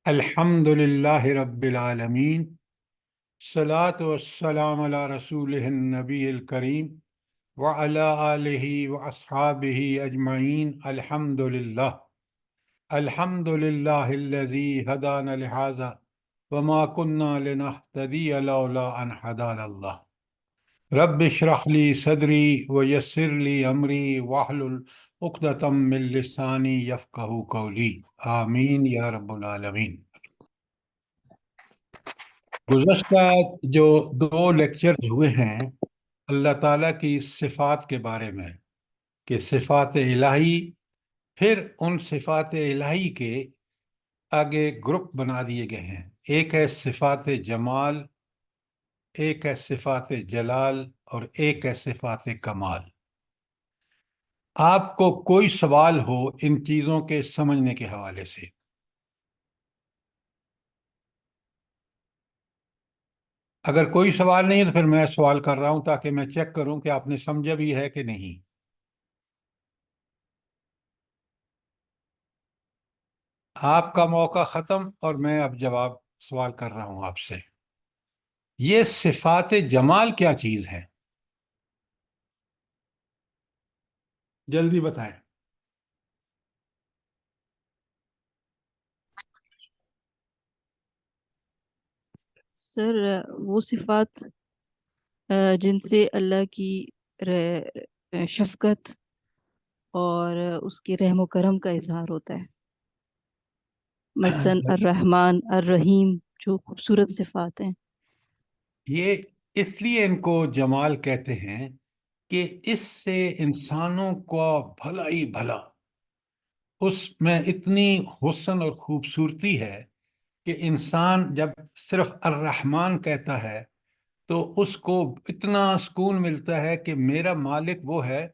الحمد للہ رب العالمین، صلاۃ والسلام علی رسول النبی الکریم وعلی آلہ واصحابہ اجمعین۔ الحمد للہ الذی ہدانا لہذا وما كنا لنہتدی لولا ان ہدانا اللہ۔ رب اشرح لی صدری ویسر لی امری واحلل عقدۃ من لسانی یفقہوا قولی، آمین یا رب العالمین۔ گزشتہ جو دو لیکچر ہوئے ہیں اللہ تعالیٰ کی صفات کے بارے میں، کہ صفات الہی، پھر ان صفات الہی کے آگے گروپ بنا دیے گئے ہیں۔ ایک ہے صفات جمال، ایک ہے صفات جلال، اور ایک ہے صفات کمال۔ آپ کو کوئی سوال ہو ان چیزوں کے سمجھنے کے حوالے سے؟ اگر کوئی سوال نہیں ہے تو پھر میں سوال کر رہا ہوں تاکہ میں چیک کروں کہ آپ نے سمجھا بھی ہے کہ نہیں۔ آپ کا موقع ختم اور میں اب جواب سوال کر رہا ہوں آپ سے۔ یہ صفات جمال کیا چیز ہے؟ جلدی بتائیں۔ سر، وہ صفات جن سے اللہ کی شفقت اور اس کے رحم و کرم کا اظہار ہوتا ہے، مثلاً الرحمن الرحیم، جو خوبصورت صفات ہیں۔ یہ اس لیے ان کو جمال کہتے ہیں کہ اس سے انسانوں کو بھلا ہی بھلا، اس میں اتنی حسن اور خوبصورتی ہے کہ انسان جب صرف الرحمن کہتا ہے تو اس کو اتنا سکون ملتا ہے کہ میرا مالک وہ ہے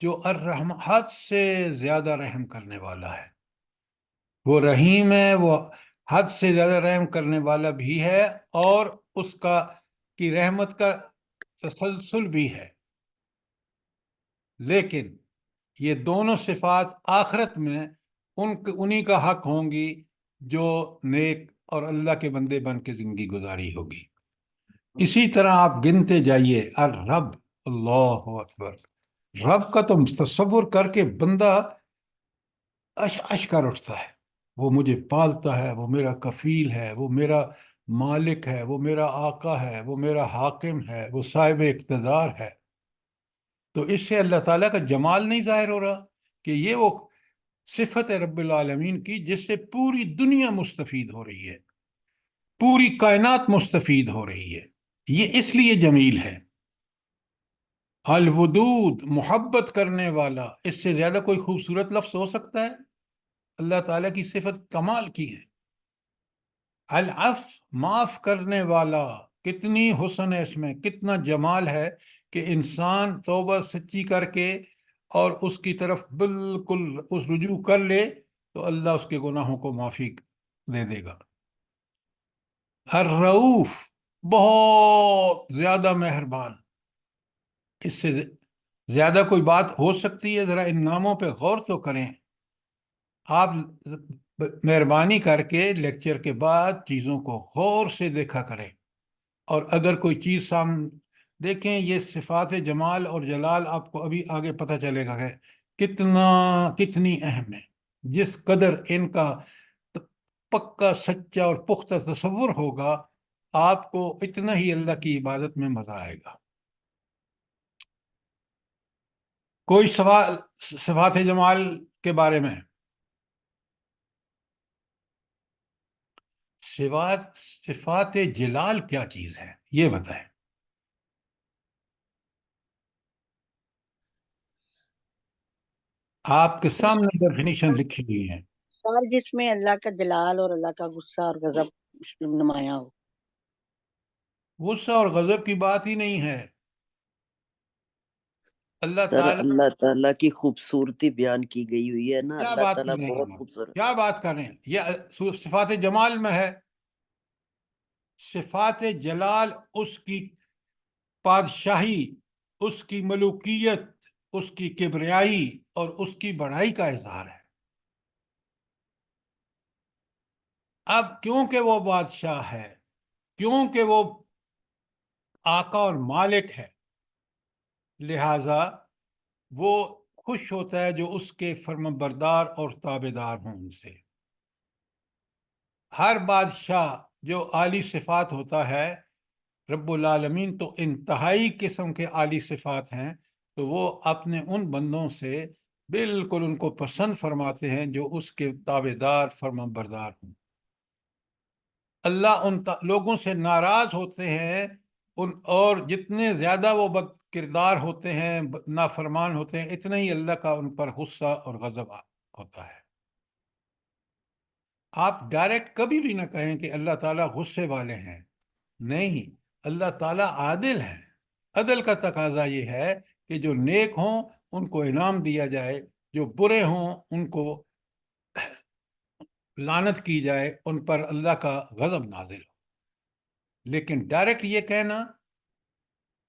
جو الرحم، حد سے زیادہ رحم کرنے والا ہے۔ وہ رحیم ہے، وہ حد سے زیادہ رحم کرنے والا بھی ہے، اور اس کی رحمت کا تسلسل بھی ہے۔ لیکن یہ دونوں صفات آخرت میں انہی کا حق ہوں گی جو نیک اور اللہ کے بندے بن کے زندگی گزاری ہوگی۔ اسی طرح آپ گنتے جائیے، الرب، اللہ اکبر، رب کا تو تصور کر کے بندہ اش کر اٹھتا ہے۔ وہ مجھے پالتا ہے، وہ میرا کفیل ہے، وہ میرا مالک ہے، وہ میرا آقا ہے، وہ میرا حاکم ہے، وہ صاحب اقتدار ہے۔ تو اس سے اللہ تعالیٰ کا جمال نہیں ظاہر ہو رہا کہ یہ وہ صفت ہے رب العالمین کی جس سے پوری دنیا مستفید ہو رہی ہے، پوری کائنات مستفید ہو رہی ہے۔ یہ اس لیے جمیل ہے۔ الودود، محبت کرنے والا، اس سے زیادہ کوئی خوبصورت لفظ ہو سکتا ہے؟ اللہ تعالیٰ کی صفت کمال کی ہے۔ العفو، معاف کرنے والا، کتنی حسن ہے اس میں، کتنا جمال ہے کہ انسان توبہ سچی کر کے اور اس کی طرف بالکل اس رجوع کر لے تو اللہ اس کے گناہوں کو معافی دے دے گا۔ الرؤوف، بہت زیادہ مہربان۔ اس سے زیادہ کوئی بات ہو سکتی ہے؟ ذرا ان ناموں پہ غور تو کریں۔ آپ مہربانی کر کے لیکچر کے بعد چیزوں کو غور سے دیکھا کریں، اور اگر کوئی چیز سامنے دیکھیں، یہ صفات جمال اور جلال آپ کو ابھی آگے پتہ چلے گا کہ کتنی اہم ہے۔ جس قدر ان کا پکا، سچا اور پختہ تصور ہوگا، آپ کو اتنا ہی اللہ کی عبادت میں مزہ آئے گا۔ کوئی سوال صفات جمال کے بارے میں؟ صفات جلال کیا چیز ہے یہ بتائیں۔ آپ کے سر سامنے ڈیفینیشن لکھی ہوئی ہے۔ سر، جس میں اللہ کا جلال اور اللہ کا غصہ اور غضب نمایاں ہو۔ غصہ اور غضب کی بات ہی نہیں ہے۔ اللہ سر تعالیٰ اللہ تعالیٰ کی خوبصورتی بیان کی گئی ہوئی ہے نا، کیا اللہ بات کر تعالیٰ رہے ہیں بہت آپ؟ خوبصورت۔ کیا بات کر رہے ہیں؟ یہ صفات جمال میں ہے۔ صفات جلال اس کی بادشاہی، اس کی ملوکیت، اس کی کبریائی اور اس کی بڑائی کا اظہار ہے۔ اب کیونکہ وہ بادشاہ ہے، کیونکہ وہ آقا اور مالک ہے، لہذا وہ خوش ہوتا ہے جو اس کے فرمانبردار اور تابعدار ہوں ان سے۔ ہر بادشاہ جو عالی صفات ہوتا ہے، رب العالمین تو انتہائی قسم کے عالی صفات ہیں، تو وہ اپنے ان بندوں سے بالکل ان کو پسند فرماتے ہیں جو اس کے تابعدار فرمانبردار ہوں۔ اللہ ان لوگوں سے ناراض ہوتے ہیں اور جتنے زیادہ وہ بد کردار ہوتے ہیں، نافرمان ہوتے ہیں، اتنا ہی اللہ کا ان پر غصہ اور غضب ہوتا ہے۔ آپ ڈائریکٹ کبھی بھی نہ کہیں کہ اللہ تعالیٰ غصے والے ہیں، نہیں، اللہ تعالیٰ عادل ہیں۔ عدل کا تقاضا یہ ہے کہ جو نیک ہوں ان کو انعام دیا جائے، جو برے ہوں ان کو لعنت کی جائے، ان پر اللہ کا غضب نازل ہو۔ لیکن ڈائریکٹ یہ کہنا،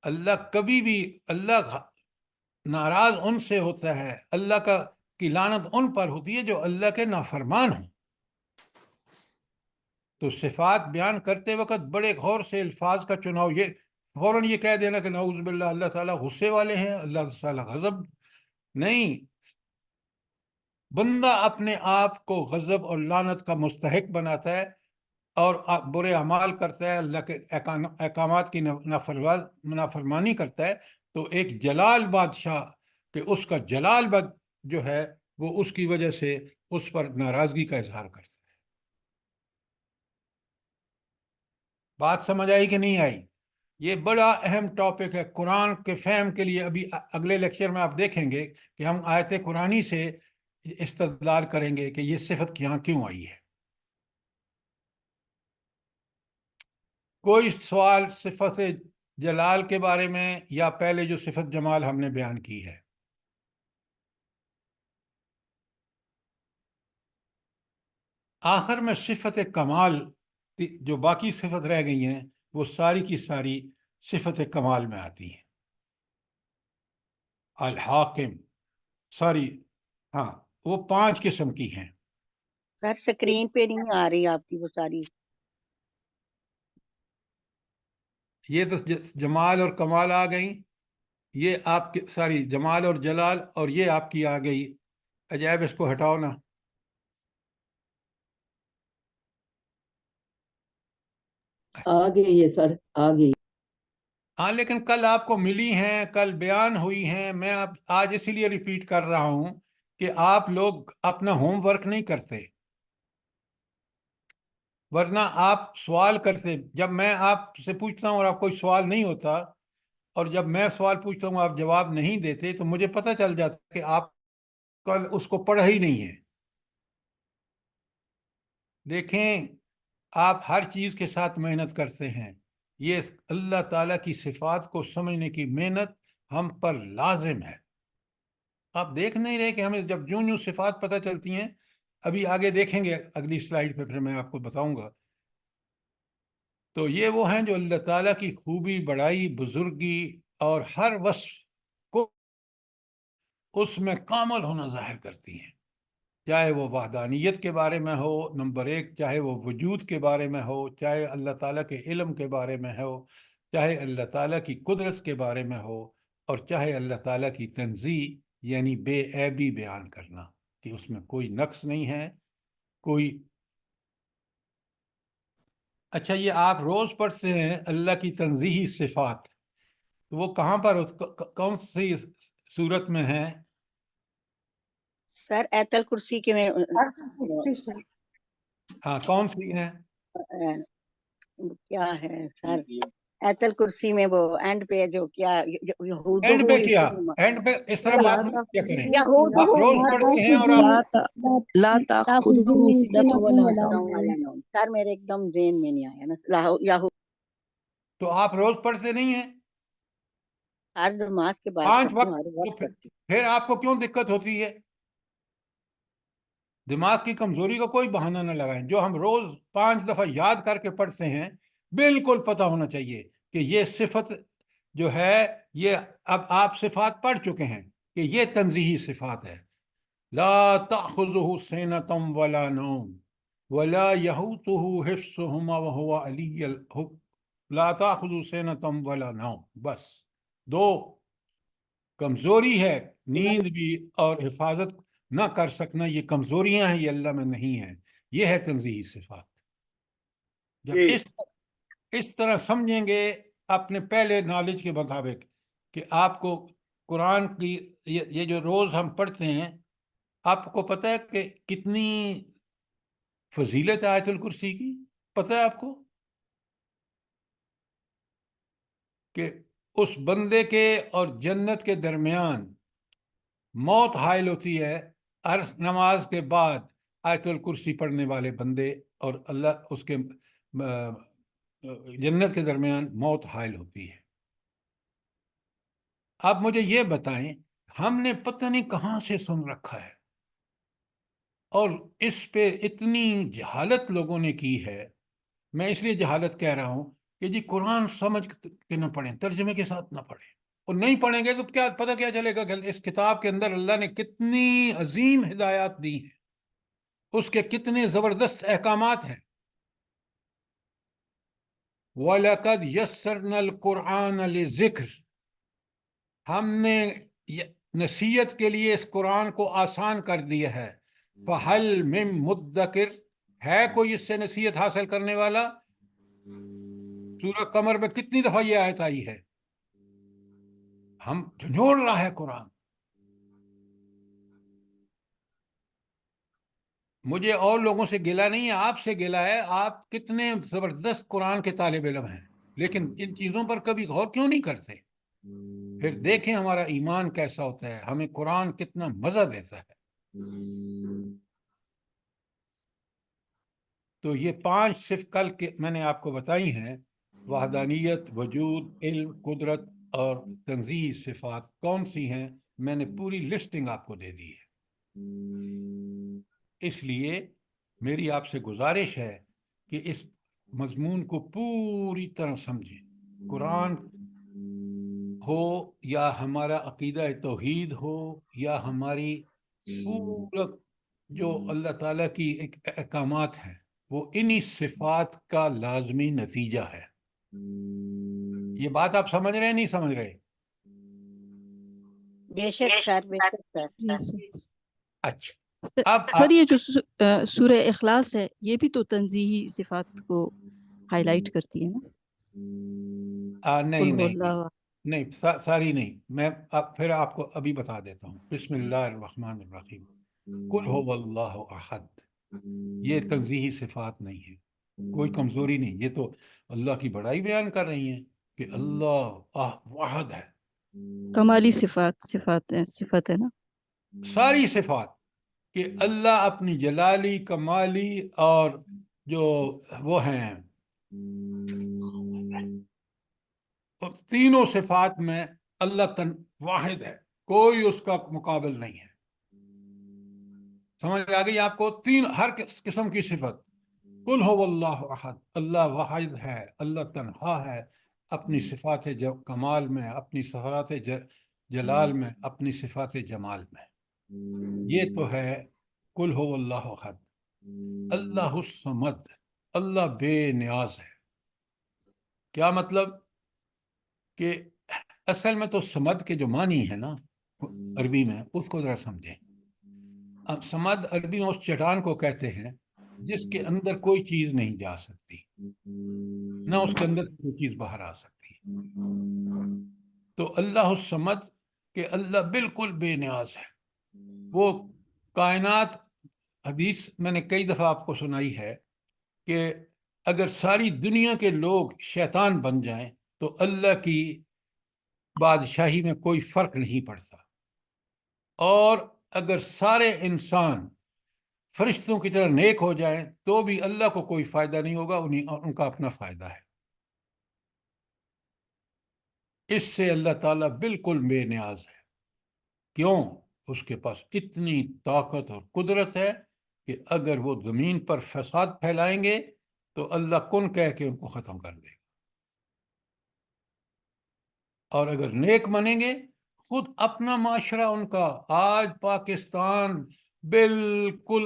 اللہ کبھی بھی، اللہ ناراض ان سے ہوتا ہے، اللہ کی لعنت ان پر ہوتی ہے جو اللہ کے نافرمان ہوں۔ تو صفات بیان کرتے وقت بڑے غور سے الفاظ کا چناؤ، یہ فوراً یہ کہہ دینا کہ نعوذ باللہ اللہ تعالیٰ غصے والے ہیں، اللہ تعالیٰ غضب، نہیں۔ بندہ اپنے آپ کو غضب اور لعنت کا مستحق بناتا ہے اور برے اعمال کرتا ہے، اللہ کے احکامات کی نافرمانی کرتا ہے، تو ایک جلال بادشاہ کہ اس کا جلال جو ہے وہ اس کی وجہ سے اس پر ناراضگی کا اظہار کرتا ہے۔ بات سمجھ آئی کہ نہیں آئی؟ یہ بڑا اہم ٹاپک ہے قرآن کے فہم کے لیے۔ ابھی اگلے لیکچر میں آپ دیکھیں گے کہ ہم آیت قرآنی سے استدلال کریں گے کہ یہ صفت یہاں کیوں آئی ہے۔ کوئی سوال صفت جلال کے بارے میں یا پہلے جو صفت جمال ہم نے بیان کی ہے؟ آخر میں صفت کمال، جو باقی صفت رہ گئی ہیں وہ ساری کی ساری صفت کمال میں آتی ہیں۔ الحاکم، ساری، ہاں، وہ 5 قسم کی ہیں۔ سر سکرین پہ نہیں آ رہی آپ کی وہ ساری۔ یہ تو جمال اور کمال آ گئی، یہ آپ کی ساری جمال اور جلال، اور یہ آپ کی آ گئی عجائب۔ اس کو ہٹاؤ نا۔ آ گئی ہے سر، آ گئی۔ ہاں، لیکن کل آپ کو ملی ہیں، کل بیان ہوئی ہیں۔ میں آج اسی لیے ریپیٹ کر رہا ہوں کہ آپ لوگ اپنا ہوم ورک نہیں کرتے، ورنہ آپ سوال کرتے۔ جب میں آپ سے پوچھتا ہوں اور آپ کوئی سوال نہیں ہوتا، اور جب میں سوال پوچھتا ہوں آپ جواب نہیں دیتے، تو مجھے پتہ چل جاتا کہ آپ کل اس کو پڑھا ہی نہیں ہے۔ دیکھیں، آپ ہر چیز کے ساتھ محنت کرتے ہیں، یہ اللہ تعالیٰ کی صفات کو سمجھنے کی محنت ہم پر لازم ہے۔ آپ دیکھ نہیں رہے کہ ہمیں جب جوں صفات پتہ چلتی ہیں، ابھی آگے دیکھیں گے اگلی سلائیڈ پہ، پھر میں آپ کو بتاؤں گا۔ تو یہ وہ ہیں جو اللہ تعالیٰ کی خوبی، بڑائی، بزرگی اور ہر وصف کو اس میں کامل ہونا ظاہر کرتی ہیں، چاہے وہ وحدانیت کے بارے میں ہو، نمبر 1، چاہے وہ وجود کے بارے میں ہو، چاہے اللہ تعالیٰ کے علم کے بارے میں ہو، چاہے اللہ تعالیٰ کی قدرت کے بارے میں ہو، اور چاہے اللہ تعالیٰ کی تنزیہ یعنی بے عیبی بیان کرنا کہ اس میں کوئی نقص نہیں ہے، کوئی۔ اچھا، یہ آپ روز پڑھتے ہیں اللہ کی تنزیہی صفات، تو وہ کہاں پر، کون سی صورت میں ہیں؟ سر ایت الکرسی کے میں ہاں، کون سی ہیں؟ کیا ہے سر، ایت الکرسی میں وہ اینڈ پہ جو کیا اینڈ پہ کیا؟ اینڈ پہ اس طرح بات مت کیا کریں۔ آپ روز پڑھتے ہیں اور آپ لا تأخذه سنة ولا نوم۔ سر میرے ایک دم ذہن میں نہیں آیا نا یاہو۔ تو آپ روز پڑھتے نہیں ہیں؟ ہر نماز کے بعد 5 پڑھتی ہوں، وقت، ہر تو وقت پڑھتی پھر آپ کو کیوں دقت ہوتی ہے؟ دماغ کی کمزوری کا کوئی بہانہ نہ لگائیں۔ جو ہم روز 5 دفعہ یاد کر کے پڑھتے ہیں، بالکل پتہ ہونا چاہیے کہ یہ صفت جو ہے، یہ اب آپ صفات پڑھ چکے ہیں کہ یہ تنزیہی صفات ہے۔ لا تأخذہ سنۃ ولا نوم، ولا يحوطه حفظهما وهو علي لا تأخذ سنة ولا نوم. بس دو کمزوری ہے، نیند بھی اور حفاظت نہ کر سکنا، یہ کمزوریاں ہیں، یہ اللہ میں نہیں ہیں. یہ ہے تنزیہی صفات. جب اس طرح سمجھیں گے اپنے پہلے نالج کے مطابق کہ آپ کو قرآن کی یہ جو روز ہم پڑھتے ہیں، آپ کو پتہ ہے کہ کتنی فضیلت ہے آیت الکرسی کی؟ پتہ ہے آپ کو کہ اس بندے کے اور جنت کے درمیان موت حائل ہوتی ہے ہر نماز کے بعد آیت الکرسی پڑھنے والے بندے اور اللہ اس کے جنت کے درمیان موت حائل ہوتی ہے. آپ مجھے یہ بتائیں، ہم نے پتہ نہیں کہاں سے سن رکھا ہے اور اس پہ اتنی جہالت لوگوں نے کی ہے. میں اس لیے جہالت کہہ رہا ہوں کہ جی قرآن سمجھ کے نہ پڑھیں، ترجمے کے ساتھ نہ پڑھیں، اور نہیں پڑھیں گے تو کیا پتہ کیا چلے گا کہ اس کتاب کے اندر اللہ نے کتنی عظیم ہدایات دی ہیں، اس کے کتنے زبردست احکامات ہیں. وَلَقَدْ يَسَّرْنَا الْقُرْآنَ لِلذِّكْرِ، ہم نے نصیحت کے لیے اس قرآن کو آسان کر دیا ہے. فَهَلْ مِن مُدَّكِرٍ، ہے کوئی اس سے نصیحت حاصل کرنے والا؟ سورہ قمر میں کتنی دفعہ یہ آیت آئی ہے. ہم جھنجھوڑ رہا ہے قرآن. مجھے اور لوگوں سے گلہ نہیں ہے، آپ سے گلہ ہے. آپ کتنے زبردست قرآن کے طالب علم ہیں، لیکن ان چیزوں پر کبھی غور کیوں نہیں کرتے؟ پھر دیکھیں ہمارا ایمان کیسا ہوتا ہے، ہمیں قرآن کتنا مزہ دیتا ہے. تو یہ 5 صرف کل کے میں نے آپ کو بتائی ہیں، وحدانیت، وجود، علم، قدرت اور تنزیہی صفات کون سی ہیں. میں نے پوری لسٹنگ آپ کو دے دی ہے. اس لیے میری آپ سے گزارش ہے کہ اس مضمون کو پوری طرح سمجھیں. قرآن ہو یا ہمارا عقیدہ توحید ہو یا ہماری پورا جو اللہ تعالیٰ کی احکامات ہیں، وہ انہی صفات کا لازمی نتیجہ ہے. یہ بات آپ سمجھ رہے ہیں نہیں سمجھ رہے؟ بے شک سر، بے شک سر. جی سر. اچھا، اب سر یہ جو سورہ اخلاص ہے، یہ بھی تو تنزیہی صفات کو ہائی لائٹ کرتی ہے نا؟ نہیں قل هو نہیں اللہ. نہیں، ساری نہیں. میں پھر آپ کو ابھی بتا دیتا ہوں. بسم اللہ الرحمن الرحیم. قل هو اللہ احد، یہ تنزیہی صفات نہیں ہے، کوئی کمزوری نہیں. یہ تو اللہ کی بڑائی بیان کر رہی ہیں کہ اللہ واحد ہے. کمالی صفات ہے نا؟ ساری صفات کہ اللہ اپنی جلالی، کمالی اور جو وہ ہیں تینوں صفات میں اللہ واحد ہے، کوئی اس کا مقابل نہیں ہے. سمجھ آ گئی آپ کو؟ ہر قسم کی صفت. قل هو اللہ احد، اللہ واحد ہے، اللہ تنہا ہے اپنی صفات کمال میں، اپنی صفات جلال میں، اپنی صفات جمال میں. یہ تو ہے قل هو اللہ احد. اللہ الصمد، اللہ بے نیاز ہے. کیا مطلب؟ کہ اصل میں تو سمد کے جو معنی ہے نا عربی میں، اس کو ذرا سمجھیں. اب سمد عربی میں اس چٹان کو کہتے ہیں جس کے اندر کوئی چیز نہیں جا سکتی، نہ اس کے اندر کوئی چیز باہر آ سکتی. تو اللہ الصمد کہ اللہ بالکل بے نیاز ہے. وہ کائنات، حدیث میں نے کئی دفعہ آپ کو سنائی ہے کہ اگر ساری دنیا کے لوگ شیطان بن جائیں تو اللہ کی بادشاہی میں کوئی فرق نہیں پڑتا، اور اگر سارے انسان فرشتوں کی طرح نیک ہو جائیں تو بھی اللہ کو کوئی فائدہ نہیں ہوگا، ان کا اپنا فائدہ ہے. اس سے اللہ تعالیٰ بالکل بے نیاز ہے. کیوں؟ اس کے پاس اتنی طاقت اور قدرت ہے کہ اگر وہ زمین پر فساد پھیلائیں گے تو اللہ کن کہہ کے ان کو ختم کر دے گا، اور اگر نیک منیں گے خود اپنا معاشرہ ان کا. آج پاکستان بالکل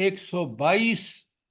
122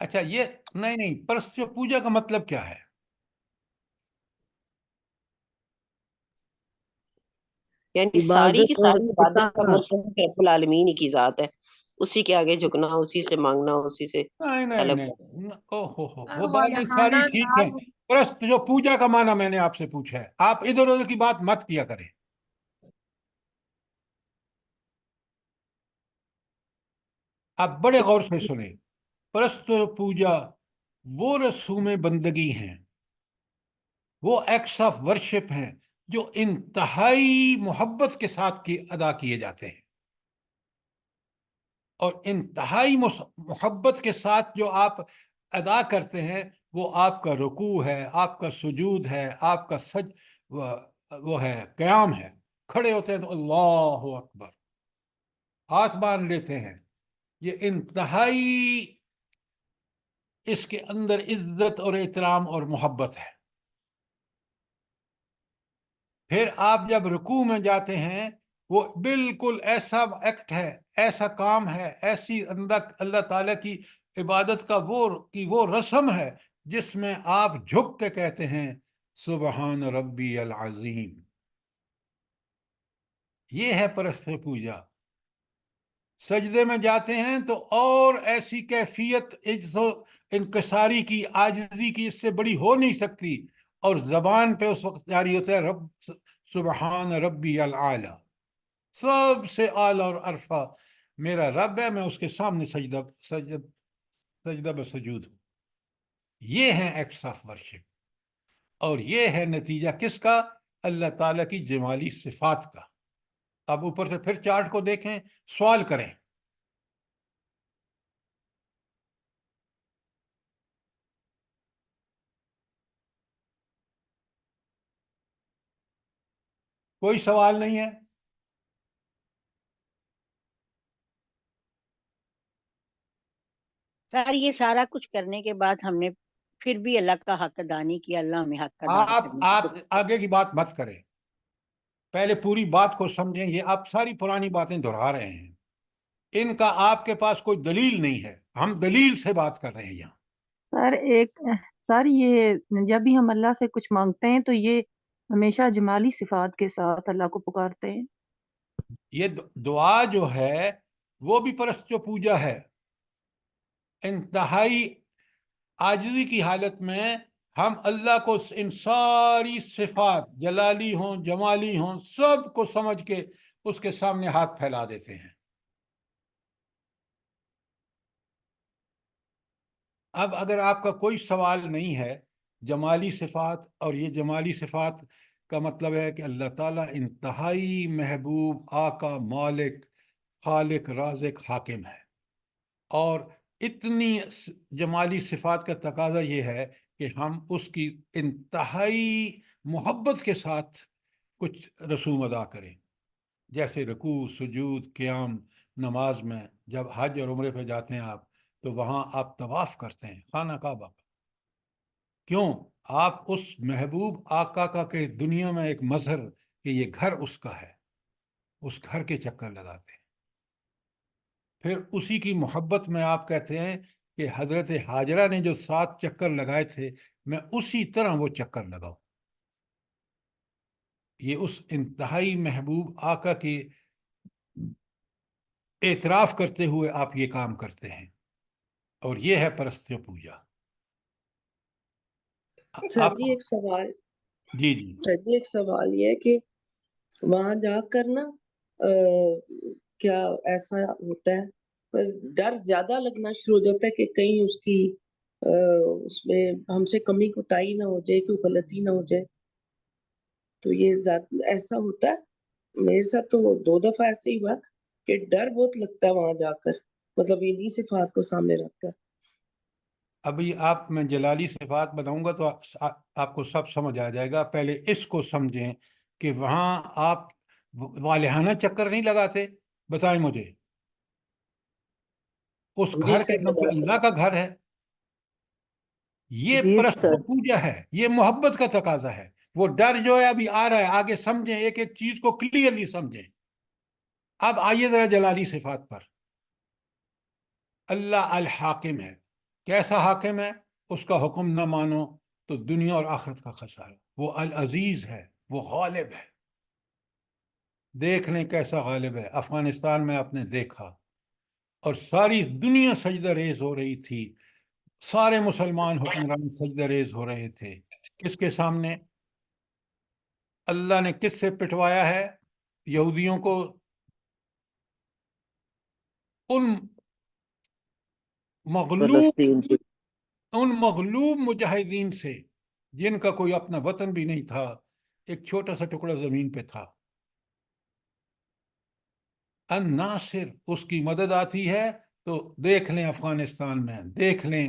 اچھا یہ نہیں پرستو پوجا کا مطلب کیا ہے؟ یعنی ساری کی عبادت اور ساری عبادت کا اطاعت. مستحق رب العالمین ہی کی ذات ہے، اسی کے آگے جھکنا، اسی سے مانگنا، اسی سے نہیں طلب نہیں او ہو اور وہ باتیں والہانہ ساری ٹھیک ہیں، نام پرست جو پوجا کا معنی میں نے آپ سے پوچھا ہے، آپ ادھر ادھر کی بات مت کیا کریں. آپ بڑے غور سے سنیں. پرست پوجا وہ رسوم بندگی ہیں، وہ ایکٹس آف ورشپ ہیں جو انتہائی محبت کے ساتھ ادا کیے جاتے ہیں، اور انتہائی محبت کے ساتھ جو آپ ادا کرتے ہیں وہ آپ کا رکوع ہے، آپ کا سجود ہے، آپ کا وہ ہے قیام ہے. کھڑے ہوتے ہیں تو اللہ اکبر ہاتھ باندھ لیتے ہیں، یہ انتہائی اس کے اندر عزت اور احترام اور محبت ہے. پھر آپ جب رکوع میں جاتے ہیں وہ بالکل ایسا ایکٹ ہے، ایسا کام ہے، ایسی اللہ تعالیٰ کی عبادت کا وہ رسم ہے جس میں آپ جھک کے کہتے ہیں سبحان ربی العظیم. یہ ہے پرست پوجا. سجدے میں جاتے ہیں تو اور ایسی کیفیت عجز و انکساری کی، عاجزی کی اس سے بڑی ہو نہیں سکتی، اور زبان پہ اس وقت جاری ہوتا ہے رب سبحان ربی العالی، سب سے اعلی اور عرفہ میرا رب ہے، میں اس کے سامنے سجدہ بسجود ہوں. یہ ہیں ایکٹس آف ورشپ، اور یہ ہے نتیجہ کس کا؟ اللہ تعالیٰ کی جمالی صفات کا. اب اوپر سے پھر چارٹ کو دیکھیں، سوال کریں. کوئی سوال نہیں ہے؟ سر یہ سارا کچھ کرنے کے بعد ہم نے پھر بھی اللہ کا حق ادا نہیں کیا، اللہ ہمیں حق ادا کرنے کی آپ توفیق آگے کی بات مت کریں، پہلے پوری بات کو سمجھیں. یہ آپ ساری پرانی باتیں دہرا رہے ہیں، ان کا آپ کے پاس کوئی دلیل نہیں ہے، ہم دلیل سے بات کر رہے ہیں یہاں. سر یہ جب بھی ہم اللہ سے کچھ مانگتے ہیں تو یہ ہمیشہ جمالی صفات کے ساتھ اللہ کو پکارتے ہیں. یہ دعا جو ہے وہ بھی پرست پوجا ہے. انتہائی عاجزی کی حالت میں ہم اللہ کو ان ساری صفات جلالی ہوں جمالی ہوں سب کو سمجھ کے اس کے سامنے ہاتھ پھیلا دیتے ہیں. اب اگر آپ کا کوئی سوال نہیں ہے جمالی صفات، اور یہ جمالی صفات کا مطلب ہے کہ اللہ تعالیٰ انتہائی محبوب، آقا، مالک، خالق، رازق، حاکم ہے، اور اتنی جمالی صفات کا تقاضا یہ ہے کہ ہم اس کی انتہائی محبت کے ساتھ کچھ رسوم ادا کریں، جیسے رکوع، سجود، قیام. نماز میں جب حج اور عمرے پہ جاتے ہیں آپ تو وہاں آپ طواف کرتے ہیں خانہ کعبہ کا. کیوں؟ آپ اس محبوب آقا کا کہ دنیا میں ایک مظہر کہ یہ گھر اس کا ہے، اس گھر کے چکر لگاتے ہیں. پھر اسی کی محبت میں آپ کہتے ہیں کہ حضرت حاجرہ نے جو 7 چکر لگائے تھے میں اسی طرح وہ چکر لگاؤں. یہ اس انتہائی محبوب آقا کی اعتراف کرتے ہوئے آپ یہ کام کرتے ہیں، اور یہ ہے پرست پوجا. سر آپ جی ایک سوال، جی سر جی ایک سوال یہ ہے کہ وہاں جا کر نا کیا ایسا ہوتا ہے بس ڈر زیادہ لگنا شروع ہو جاتا ہے کہ کہیں اس کی اس میں ہم سے کمی کوتاہی نہ ہو جائے، کوئی غلطی نہ ہو جائے، تو یہ ایسا ہوتا ہے؟ میرے ساتھ تو 2 دفعہ ایسے ہی ہوا کہ ڈر بہت لگتا ہے وہاں جا کر، مطلب انہی صفات کو سامنے رکھ کر. ابھی آپ میں جلالی صفات بتاؤں گا تو آپ کو سب سمجھ آ جائے گا. پہلے اس کو سمجھیں کہ وہاں آپ والہانہ چکر نہیں لگاتے. بتائیں مجھے، اس جی گھر کے سر کیونکہ اللہ کا گھر ہے. یہ جی پرست سر. پوجا ہے، یہ محبت کا تقاضا ہے. وہ ڈر جو ہے ابھی آ رہا ہے، آگے سمجھیں، ایک ایک چیز کو کلیئرلی سمجھیں. اب آئیے ذرا جلالی صفات پر. اللہ الحاکم ہے، کیسا حاکم ہے؟ اس کا حکم نہ مانو تو دنیا اور آخرت کا خسارہ۔ وہ العزیز ہے، وہ غالب ہے۔ دیکھ لیں کیسا غالب ہے۔ افغانستان میں آپ نے دیکھا، اور ساری دنیا سجدہ ریز ہو رہی تھی، سارے مسلمان حکمران سجدہ ریز ہو رہے تھے۔ کس کے سامنے؟ اللہ نے کس سے پٹوایا ہے یہودیوں کو؟ ان مغلوب فلسطین کی ان مغلوب مجاہدین سے، جن کا کوئی اپنا وطن بھی نہیں تھا، ایک چھوٹا سا ٹکڑا زمین پہ تھا۔ الناصر، اس کی مدد آتی ہے تو دیکھ لیں افغانستان میں، دیکھ لیں،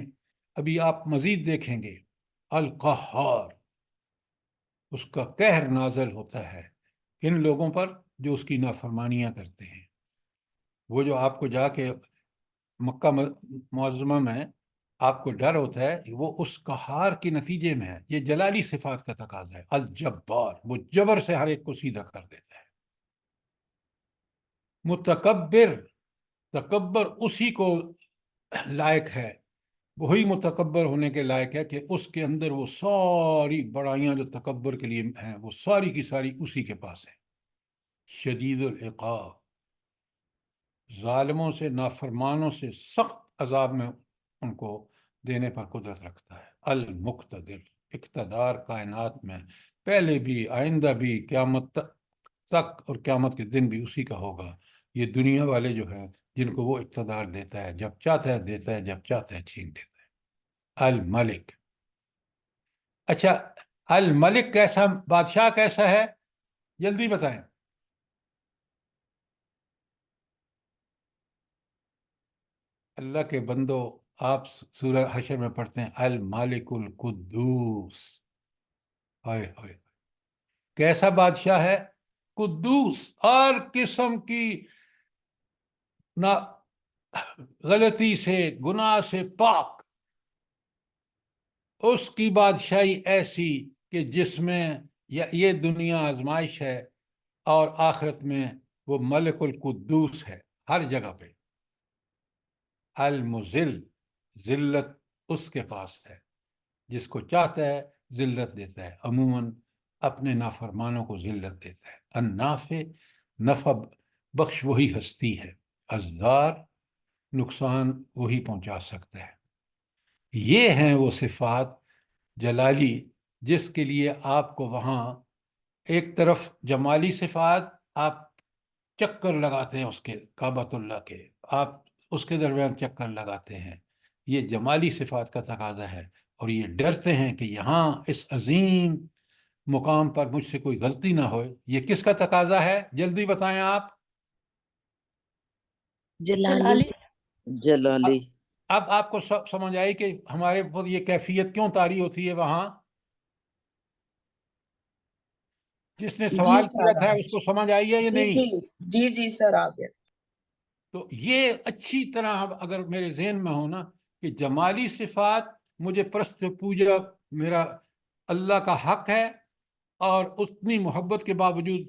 ابھی آپ مزید دیکھیں گے۔ القہار، اس کا قہر نازل ہوتا ہے کن لوگوں پر؟ جو اس کی نافرمانیاں کرتے ہیں۔ وہ جو آپ کو جا کے مکہ معظمہ میں آپ کو ڈر ہوتا ہے، وہ اس قہار کے نتیجے میں ہے۔ یہ جلالی صفات کا تقاضا ہے۔ الجبار، وہ جبر سے ہر ایک کو سیدھا کر دیتا ہے۔ متکبر، تکبر اسی کو لائق ہے، وہی متکبر ہونے کے لائق ہے کہ اس کے اندر وہ ساری بڑائیاں جو تکبر کے لیے ہیں، وہ ساری کی ساری اسی کے پاس ہے۔ شدید العقاب، ظالموں سے، نافرمانوں سے سخت عذاب میں ان کو دینے پر قدرت رکھتا ہے۔ المقتدر، اقتدار کائنات میں پہلے بھی، آئندہ بھی، قیامت تک اور قیامت کے دن بھی اسی کا ہوگا۔ یہ دنیا والے جو ہیں، جن کو وہ اقتدار دیتا ہے، جب چاہتا ہے دیتا ہے، جب چاہتا ہے چھین دیتا ہے۔ الملک، اچھا الملک کیسا بادشاہ کیسا ہے؟ جلدی بتائیں۔ اللہ کے بندو، آپ سورہ حشر میں پڑھتے ہیں المالک القدوس، ہائے ہائے، کیسا بادشاہ ہے؟ قدوس، ہر قسم کی غلطی سے، گناہ سے پاک۔ اس کی بادشاہی ایسی کہ جس میں یہ دنیا آزمائش ہے اور آخرت میں وہ ملک القدوس ہے ہر جگہ پہ۔ المذل، ذلت اس کے پاس ہے، جس کو چاہتا ہے ذلت دیتا ہے، عموماً اپنے نافرمانوں کو ذلت دیتا ہے۔ النافع، نفع بخش وہی ہستی ہے، الضار، نقصان وہی پہنچا سکتا ہے۔ یہ ہیں وہ صفات جلالی جس کے لیے آپ کو وہاں ایک طرف جمالی صفات، آپ چکر لگاتے ہیں اس کے، کعبۃ اللہ کے، آپ اس کے درمیان چکر لگاتے ہیں، یہ جمالی صفات کا تقاضا ہے، اور یہ ڈرتے ہیں کہ یہاں اس عظیم مقام پر مجھ سے کوئی غلطی نہ ہوئے۔ یہ کس کا تقاضا ہے؟ جلدی بتائیں آپ۔ جلالی۔ جلالی اب آپ کو سمجھ آئی کہ ہمارے اوپر یہ کیفیت کیوں طاری ہوتی ہے وہاں؟ جس نے جی سوال کیا سر، تھا اس کو سمجھ آئی ہے یا جی نہیں؟ جی جی جی سر، آ گیا۔ تو یہ اچھی طرح اگر میرے ذہن میں ہو نا کہ جمالی صفات مجھے پرست پوجا، میرا اللہ کا حق ہے، اور اتنی محبت کے باوجود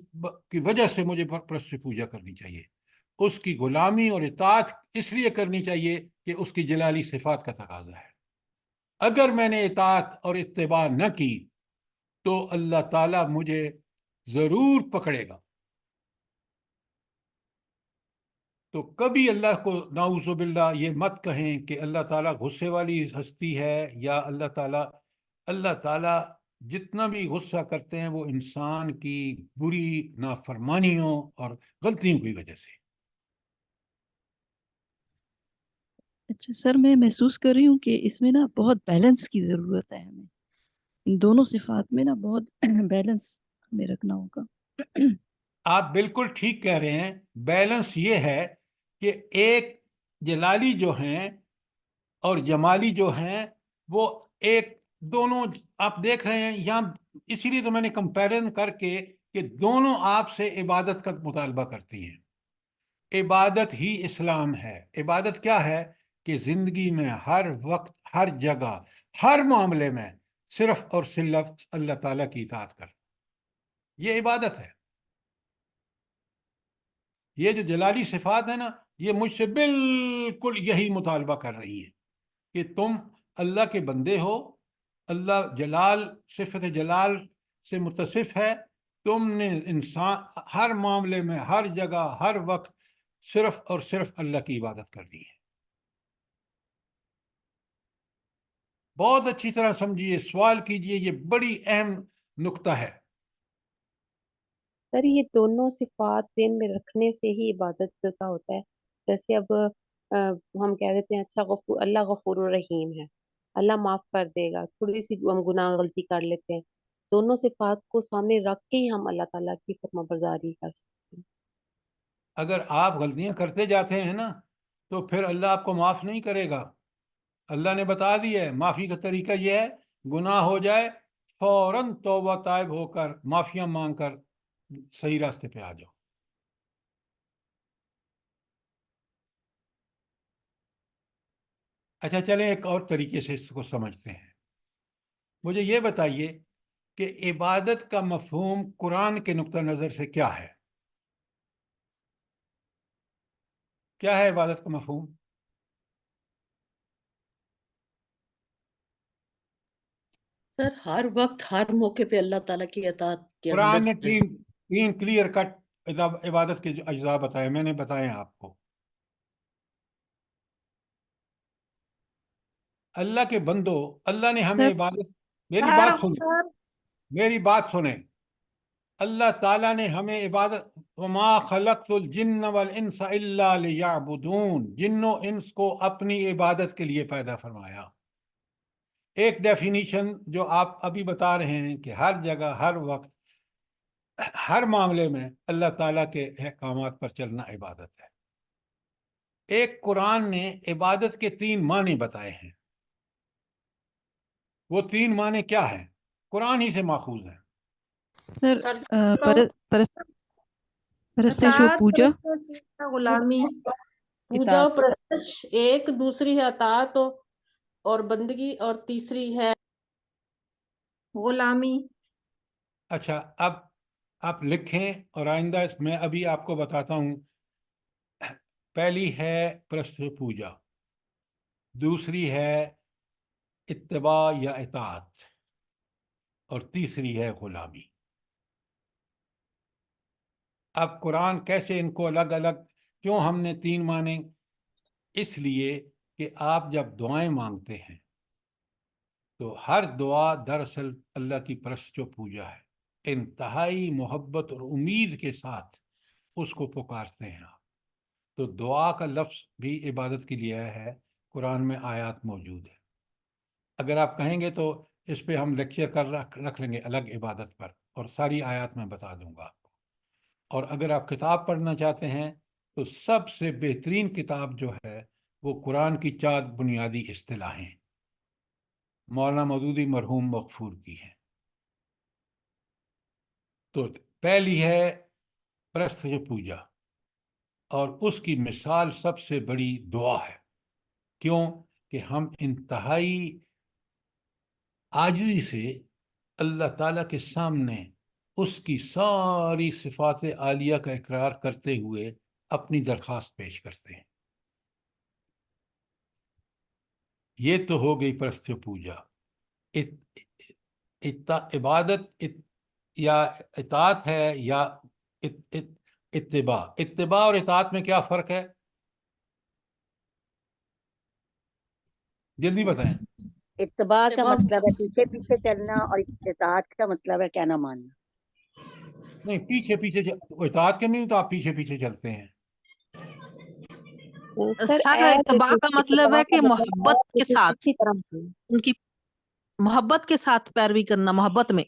کی وجہ سے مجھے پرست پوجا کرنی چاہیے، اس کی غلامی اور اطاعت اس لیے کرنی چاہیے کہ اس کی جلالی صفات کا تقاضا ہے۔ اگر میں نے اطاعت اور اتباع نہ کی تو اللہ تعالیٰ مجھے ضرور پکڑے گا۔ تو کبھی اللہ کو نعوذ باللہ یہ مت کہیں کہ اللہ تعالیٰ غصے والی ہستی ہے، یا اللہ تعالیٰ جتنا بھی غصہ کرتے ہیں وہ انسان کی بری نافرمانیوں اور غلطیوں کی وجہ سے۔ اچھا سر، میں محسوس کر رہی ہوں کہ اس میں نا بہت بیلنس کی ضرورت ہے ہمیں، ان دونوں صفات میں نا بہت بیلنس ہمیں رکھنا ہوگا۔ آپ بالکل ٹھیک کہہ رہے ہیں۔ بیلنس یہ ہے کہ ایک جلالی جو ہیں اور جمالی جو ہیں، وہ ایک دونوں آپ دیکھ رہے ہیں یہاں، اسی لیے تو میں نے کمپیرن کر کے کہ دونوں آپ سے عبادت کا مطالبہ کرتی ہیں۔ عبادت ہی اسلام ہے۔ عبادت کیا ہے؟ کہ زندگی میں ہر وقت، ہر جگہ، ہر معاملے میں صرف اور صرف اللہ تعالیٰ کی اطاعت کر، یہ عبادت ہے۔ یہ جو جلالی صفات ہے نا، یہ مجھ سے بالکل یہی مطالبہ کر رہی ہیں کہ تم اللہ کے بندے ہو، اللہ جلال صفت جلال سے متصف ہے، تم نے انسان ہر معاملے میں ہر جگہ ہر وقت صرف اور صرف اللہ کی عبادت کرنی ہے۔ بہت اچھی طرح سمجھیے، سوال کیجئے، یہ بڑی اہم نقطہ ہے۔ سر یہ دونوں صفات ذہن میں رکھنے سے ہی عبادت کا ہوتا ہے۔ جیسے اب ہم کہہ دیتے ہیں اچھا اللہ غفور الرحیم ہے، اللہ معاف کر دے گا، تھوڑی سی ہم گناہ غلطی کر لیتے ہیں، دونوں صفات کو سامنے رکھ کے ہی ہم اللہ تعالیٰ کی فرما برداری کر سکتے ہیں۔ اگر آپ غلطیاں کرتے جاتے ہیں نا تو پھر اللہ آپ کو معاف نہیں کرے گا۔ اللہ نے بتا دیا ہے، معافی کا طریقہ یہ ہے، گناہ ہو جائے فوراً توبہ طائب ہو کر معافیاں مانگ کر صحیح راستے پہ آ جاؤ۔ اچھا چلیں ایک اور طریقے سے اس کو سمجھتے ہیں۔ مجھے یہ بتائیے کہ عبادت کا مفہوم قرآن کے نقطہ نظر سے کیا ہے؟ کیا ہے عبادت کا مفہوم؟ سر ہر وقت ہر موقع پہ اللہ تعالیٰ کی اطاعت کے قرآن نے اندر تین کلیئر کٹ عبادت کے اجزاء بتائے، میں نے بتائے آپ کو۔ اللہ کے بندو، اللہ نے ہمیں عبادت، میری بات سنیں، اللہ تعالیٰ نے ہمیں عبادت، وما خلقت الجن والانس الا لیعبدون، جن و انس کو اپنی عبادت کے لیے پیدا فرمایا۔ ایک ڈیفینیشن جو آپ ابھی بتا رہے ہیں کہ ہر جگہ ہر وقت ہر معاملے میں اللہ تعالیٰ کے احکامات پر چلنا عبادت ہے۔ ایک قرآن نے عبادت کے 3 معنی بتائے ہیں۔ وہ 3 معنی کیا ہیں؟ قرآن ہی سے ماخوذ ہیں۔ سر پرستش و پوجا، غلامی، پوجا و پرستش ایک، دوسری ہے اطاعت اور بندگی، اور تیسری ہے غلامی۔ اچھا اب آپ لکھیں اور آئندہ میں ابھی آپ کو بتاتا ہوں۔ پہلی ہے پرست پوجا، دوسری ہے اتباع یا اطاعت، اور تیسری ہے غلامی۔ اب قرآن کیسے ان کو الگ الگ، کیوں ہم نے 3 مانے؟ اس لیے کہ آپ جب دعائیں مانگتے ہیں تو ہر دعا دراصل اللہ کی پرست و پوجا ہے، انتہائی محبت اور امید کے ساتھ اس کو پکارتے ہیں آپ۔ تو دعا کا لفظ بھی عبادت کے لیے ہے، قرآن میں آیات موجود ہے۔ اگر آپ کہیں گے تو اس پہ ہم لیکچر کر رکھ لیں گے الگ عبادت پر، اور ساری آیات میں بتا دوں گا آپ کو۔ اور اگر آپ کتاب پڑھنا چاہتے ہیں تو سب سے بہترین کتاب جو ہے وہ قرآن کی 4 بنیادی اصطلاحیں مولانا مودودی مرحوم مغفور کی ہیں۔ تو پہلی ہے پرست پوجا، اور اس کی مثال سب سے بڑی دعا ہے۔ کیوں کہ ہم انتہائی عاجزی سے اللہ تعالیٰ کے سامنے اس کی ساری صفات عالیہ کا اقرار کرتے ہوئے اپنی درخواست پیش کرتے ہیں۔ یہ تو ہو گئی پرست پوجا۔ عبادت یا اطاعت ہے یا اتباع؟ اتباع اور اطاعت میں کیا فرق ہے؟ جلدی بتائیں۔ اتباع کا مطلب ہے پیچھے پیچھے چلنا، اور اطاعت کا مطلب ہے کہنا ماننا۔ نہیں، پیچھے پیچھے اطاعت کے نہیں تو آپ پیچھے پیچھے چلتے ہیں۔ سر اتباع کا مطلب ہے کہ محبت کے ساتھ، اسی طرح ان کی محبت کے ساتھ پیروی کرنا، محبت میں۔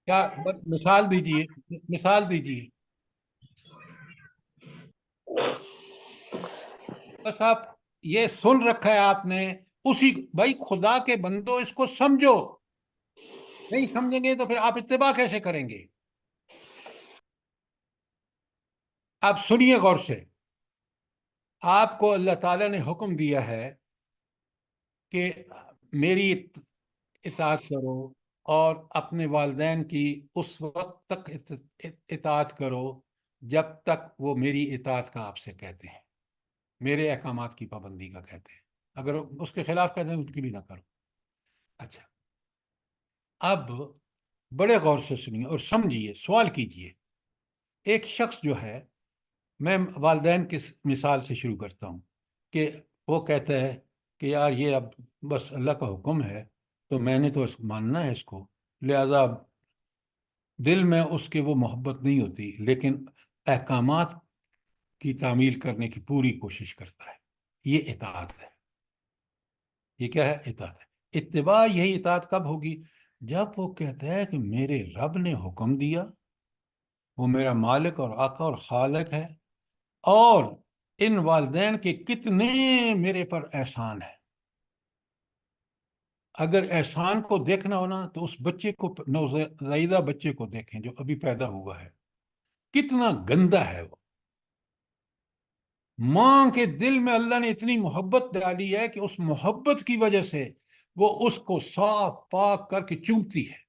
کیا مثال دیجیے، مثال دیجیے۔ بس آپ یہ سن رکھا ہے آپ نے، اسی بھائی خدا کے بندو اس کو سمجھو، نہیں سمجھیں گے تو پھر آپ اتباع کیسے کریں گے؟ آپ سنیے غور سے، آپ کو اللہ تعالیٰ نے حکم دیا ہے کہ میری اطاعت کرو، اور اپنے والدین کی اس وقت تک اطاعت کرو جب تک وہ میری اطاعت کا آپ سے کہتے ہیں، میرے احکامات کی پابندی کا کہتے ہیں۔ اگر اس کے خلاف کہتے ہیں ان کی بھی نہ کرو. اچھا، اب بڑے غور سے سنیے اور سمجھیے، سوال کیجئے. ایک شخص جو ہے، میں والدین کی مثال سے شروع کرتا ہوں، کہ وہ کہتا ہے کہ یار یہ اب بس اللہ کا حکم ہے تو میں نے تو ماننا ہے اس کو، لہذا دل میں اس کے وہ محبت نہیں ہوتی، لیکن احکامات کی تعمیل کرنے کی پوری کوشش کرتا ہے. یہ اطاعت ہے. یہ کیا ہے؟ اطاعت ہے. اتباع یہی اطاعت کب ہوگی؟ جب وہ کہتا ہے کہ میرے رب نے حکم دیا، وہ میرا مالک اور آقا اور خالق ہے، اور ان والدین کے کتنے میرے پر احسان ہے. اگر احسان کو دیکھنا ہونا تو اس بچے کو، نوزائیدہ بچے کو دیکھیں جو ابھی پیدا ہوا ہے، کتنا گندا ہے وہ. ماں کے دل میں اللہ نے اتنی محبت ڈالی ہے کہ اس محبت کی وجہ سے وہ اس کو صاف پاک کر کے چومتی ہے.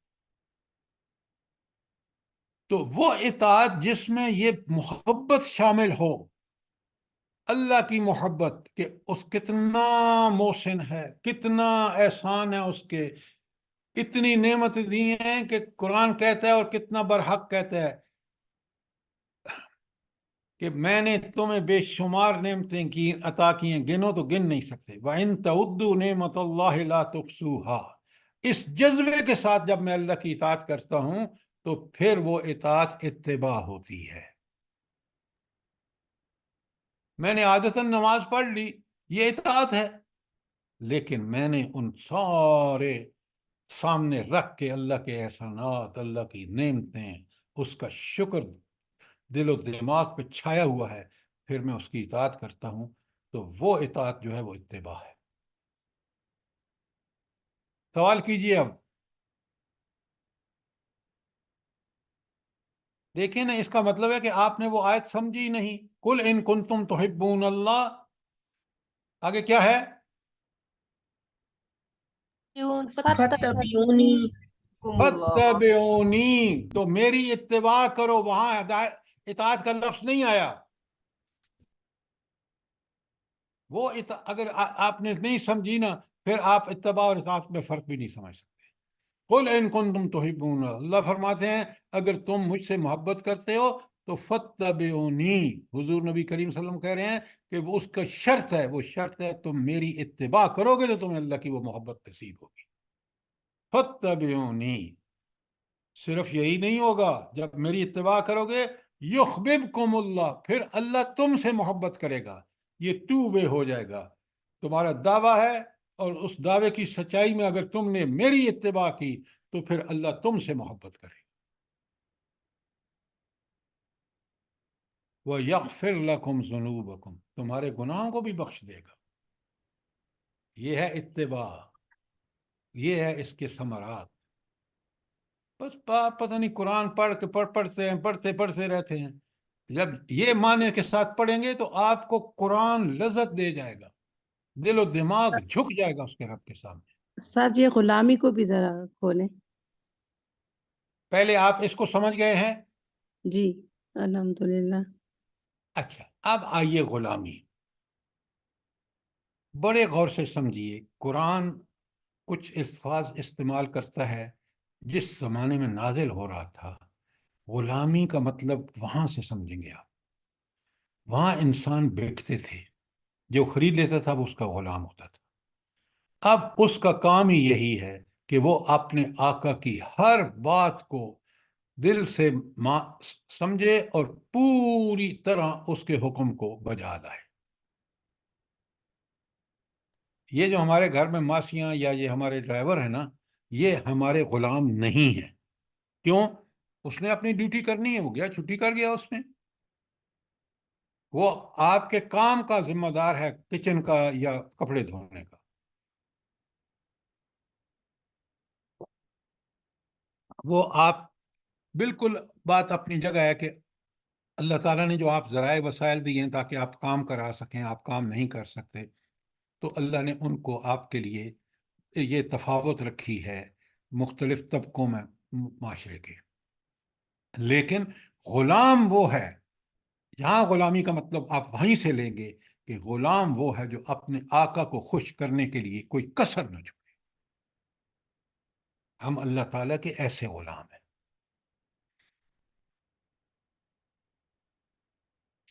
تو وہ اطاعت جس میں یہ محبت شامل ہو، اللہ کی محبت، کہ اس کتنا محسن ہے، کتنا احسان ہے اس کے، اتنی نعمتیں دی ہیں کہ قرآن کہتا ہے اور کتنا برحق کہتا ہے کہ میں نے تمہیں بے شمار نعمتیں کی، عطا کی ہیں، گنو تو گن نہیں سکتے. وَإِن تَعُدُّوا نِعْمَتَ اللَّهِ لَا تُحْصُوهَا. اس جذبے کے ساتھ جب میں اللہ کی اطاعت کرتا ہوں تو پھر وہ اطاعت اتباع ہوتی ہے. میں نے عادتاً نماز پڑھ لی، یہ اطاعت ہے، لیکن میں نے ان سارے سامنے رکھ کے اللہ کے احسانات، اللہ کی نعمتیں، اس کا شکر دل و دماغ پہ چھایا ہوا ہے، پھر میں اس کی اطاعت کرتا ہوں، تو وہ اطاعت جو ہے وہ اتباع ہے. سوال کیجئے. اب دیکھیں نا، اس کا مطلب ہے کہ آپ نے وہ آیت سمجھی نہیں. قُلْ إِن كُنتُمْ تُحِبُّونَ اللَّهَ، آگے کیا ہے؟ فَاتَّبِعُونِی فَاتَّبِعُونِی، تو میری اتباع کرو. وہاں اطاعت کا لفظ نہیں آیا. وہ اگر آپ نے نہیں سمجھی نا، پھر آپ اتباع اور اطاعت میں فرق بھی نہیں سمجھ سکتے. قُلْ إِن كُنتُمْ تُحِبُّونَ، اللہ فرماتے ہیں اگر تم مجھ سے محبت کرتے ہو تو فَاتَّبِعُونِی. حضور نبی کریم صلی اللہ علیہ وسلم کہہ رہے ہیں کہ وہ اس کا شرط ہے، وہ شرط ہے تم میری اتباع کرو گے تو تمہیں اللہ کی وہ محبت نصیب ہوگی. فَاتَّبِعُونِی. صرف یہی نہیں ہوگا، جب میری اتباع کرو گے یحببکم اللہ، پھر اللہ تم سے محبت کرے گا. یہ ٹو وے ہو جائے گا. تمہارا دعویٰ ہے، اور اس دعوے کی سچائی میں اگر تم نے میری اتباع کی تو پھر اللہ تم سے محبت کرے گا. وَيَغْفِرْ لَكُمْ ذُنُوبَكُمْ، تمہارے گناہوں کو بھی بخش دے گا. یہ ہے اتباع، یہ ہے اس کے ثمرات. بس پتہ نہیں قرآن پڑھتے رہتے ہیں. جب یہ معنی کے ساتھ پڑھیں گے تو آپ کو قرآن لذت دے جائے گا، دل و دماغ جھک جائے گا اس کے رب کے سامنے. سر یہ غلامی کو بھی ذرا کھولیں. پہلے آپ اس کو سمجھ گئے ہیں؟ جی الحمدللہ. اچھا، اب آئیے غلامی. بڑے غور سے سمجھیے. قرآن کچھ الفاظ استعمال کرتا ہے جس زمانے میں نازل ہو رہا تھا. غلامی کا مطلب وہاں سے سمجھیں گے آپ. وہاں انسان بیچتے تھے، جو خرید لیتا تھا وہ اس کا غلام ہوتا تھا. اب اس کا کام ہی یہی ہے کہ وہ اپنے آقا کی ہر بات کو دل سے سمجھے اور پوری طرح اس کے حکم کو بجا لائے. یہ جو ہمارے گھر میں ماسیاں یا یہ ہمارے ڈرائیور ہیں نا، یہ ہمارے غلام نہیں ہیں. کیوں؟ اس نے اپنی ڈیوٹی کرنی ہے، وہ گیا چھٹی کر گیا. اس نے، وہ آپ کے کام کا ذمہ دار ہے، کچن کا یا کپڑے دھونے کا. وہ آپ بالکل بات اپنی جگہ ہے کہ اللہ تعالیٰ نے جو آپ ذرائع وسائل دیے ہیں تاکہ آپ کام کرا سکیں، آپ کام نہیں کر سکتے، تو اللہ نے ان کو آپ کے لیے یہ تفاوت رکھی ہے مختلف طبقوں میں معاشرے کے. لیکن غلام وہ ہے، یہاں غلامی کا مطلب آپ وہیں سے لیں گے کہ غلام وہ ہے جو اپنے آقا کو خوش کرنے کے لیے کوئی کسر نہ چھوڑے. ہم اللہ تعالیٰ کے ایسے غلام ہیں.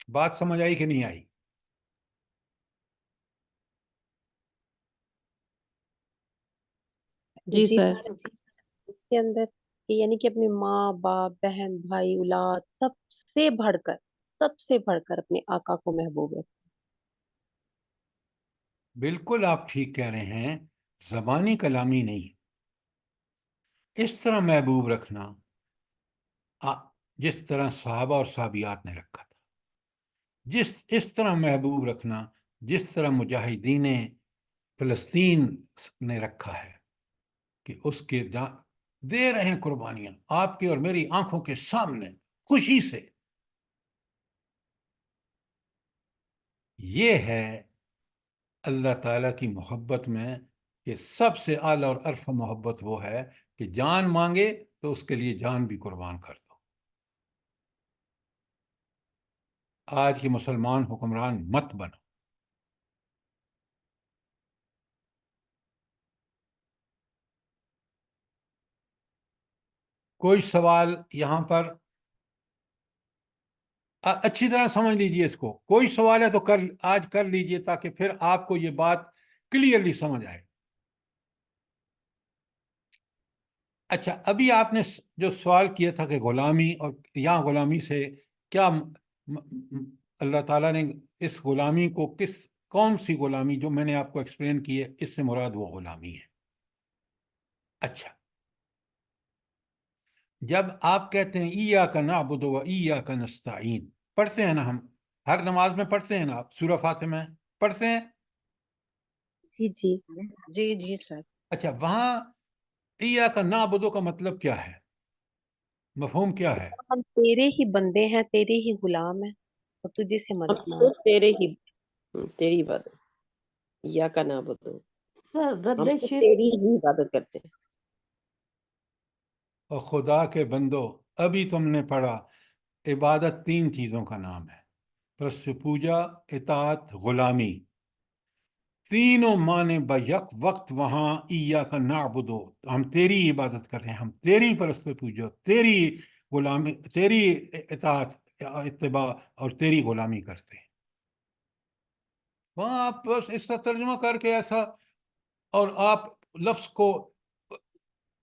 بات سمجھ آئی کہ نہیں آئی؟ جی جی سر. سر، اس کے اندر کہ یعنی کہ اپنے ماں باپ بہن بھائی اولاد سب سے بڑھ کر اپنے آقا کو محبوب رکھیں. بالکل آپ ٹھیک کہہ رہے ہیں، زبانی کلامی نہیں. اس طرح محبوب رکھنا جس طرح صحابہ اور صحابیات نے رکھا تھا، اس طرح محبوب رکھنا جس طرح مجاہدین فلسطین نے رکھا ہے کہ اس کے دے رہے ہیں قربانیاں آپ کی اور میری آنکھوں کے سامنے خوشی سے. یہ ہے اللہ تعالیٰ کی محبت میں کہ سب سے اعلیٰ اور ارفع محبت وہ ہے کہ جان مانگے تو اس کے لیے جان بھی قربان کر دو. آج کے مسلمان حکمران مت بنو. کوئی سوال یہاں پر اچھی طرح سمجھ لیجئے اس کو. کوئی سوال ہے تو آج کر لیجئے تاکہ پھر آپ کو یہ بات کلیئرلی سمجھ آئے. اچھا، ابھی آپ نے جو سوال کیا تھا کہ غلامی اور یہاں غلامی سے کیا اللہ تعالیٰ نے اس غلامی کو کون سی غلامی جو میں نے آپ کو ایکسپلین کی ہے اس سے مراد وہ غلامی ہے. اچھا، جب آپ کہتے ہیں ایاک نعبد و ایاک نستعین، پڑھتے ہیں نا ہم ہر نماز میں، پڑھتے ہیں نا آپ سورہ فاتحہ میں پڑھتے ہیں. جی جی جی جی سر. اچھا، وہاں ایاک نعبد کا مطلب کیا ہے، مفہوم کیا ہے؟ ہم تیرے ہی بندے ہیں، تیرے ہی غلام ہیں اور تجھے سے ہم مدد مانگتے صرف تیری عبادت، یا کا نعبد، سر ہم رد صرف شرک تیری ہی عبادت کرتے ہیں. اور خدا کے بندو، ابھی تم نے پڑھا عبادت 3 چیزوں کا نام ہے، پرست پوجا، اطاعت، غلامی. تینوں معنی بیک وقت وہاں ایاک نعبد، ہم تیری عبادت کر رہے ہیں، ہم تیری پرست پوجا، تیری غلامی، تیری اطاعت اتباع اور تیری غلامی کرتے ہیں. وہاں آپ بس اس کا ترجمہ کر کے ایسا، اور آپ لفظ کو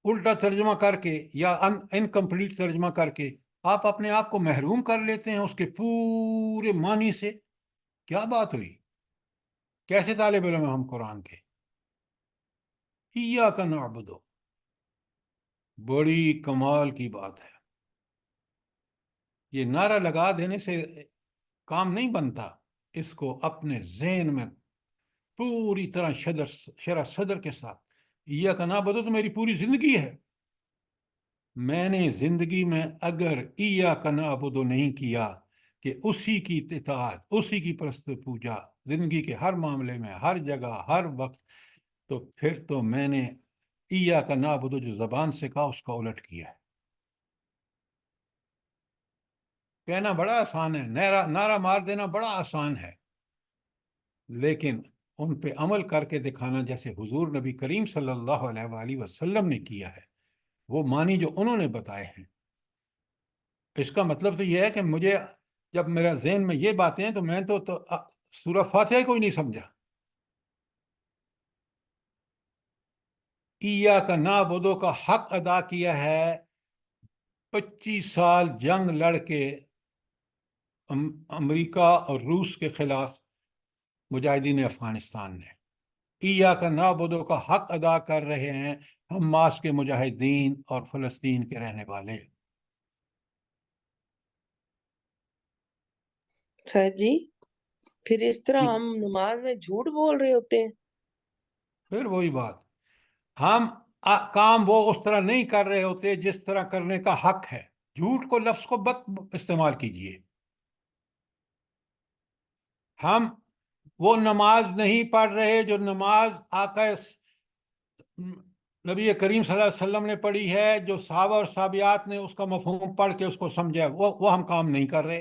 الٹا ترجمہ کر کے یا انکمپلیٹ ترجمہ کر کے آپ اپنے آپ کو محروم کر لیتے ہیں اس کے پورے معنی سے. کیا بات ہوئی؟ کیسے طالب علم ہیں ہم قرآن کے؟ ایاک نعبد، بڑی کمال کی بات ہے. یہ نعرہ لگا دینے سے کام نہیں بنتا، اس کو اپنے ذہن میں پوری طرح شرح صدر کے ساتھ، ایاک نعبد تو میری پوری زندگی ہے. میں نے زندگی میں اگر ایاک نعبد نہیں کیا کہ اسی کی اطاعت، اسی کی پرست پوجا زندگی کے ہر معاملے میں، ہر جگہ، ہر وقت، تو پھر تو میں نے ایاک نعبد جو زبان سے کہا اس کا الٹ کیا ہے. کہنا بڑا آسان ہے، نعرہ مار دینا بڑا آسان ہے، لیکن ان پہ عمل کر کے دکھانا جیسے حضور نبی کریم صلی اللہ علیہ وآلہ وسلم نے کیا ہے، وہ معنی جو انہوں نے بتائے ہیں. اس کا مطلب تو یہ ہے کہ مجھے جب میرا ذہن میں یہ باتیں ہیں تو میں تو سورہ فاتحہ کوئی نہیں سمجھا. ایاک نعبد کا حق ادا کیا ہے 25 سال جنگ لڑ کے امریکہ اور روس کے خلاف مجاہدین افغانستان نے. ایاک نعبد کا حق ادا کر رہے ہیں حماس کے مجاہدین اور فلسطین کے رہنے والے. سر جی، پھر اس طرح ہم نماز میں جھوٹ بول رہے ہوتے ہیں. پھر وہی بات، ہم کام وہ اس طرح نہیں کر رہے ہوتے جس طرح کرنے کا حق ہے. جھوٹ کو لفظ کو مت استعمال کیجئے. ہم وہ نماز نہیں پڑھ رہے جو نماز آقا نبی کریم صلی اللہ علیہ وسلم نے پڑھی ہے، جو صحابہ اور صحابیات نے اس کا مفہوم پڑھ کے اس کو سمجھا، وہ ہم کام نہیں کر رہے.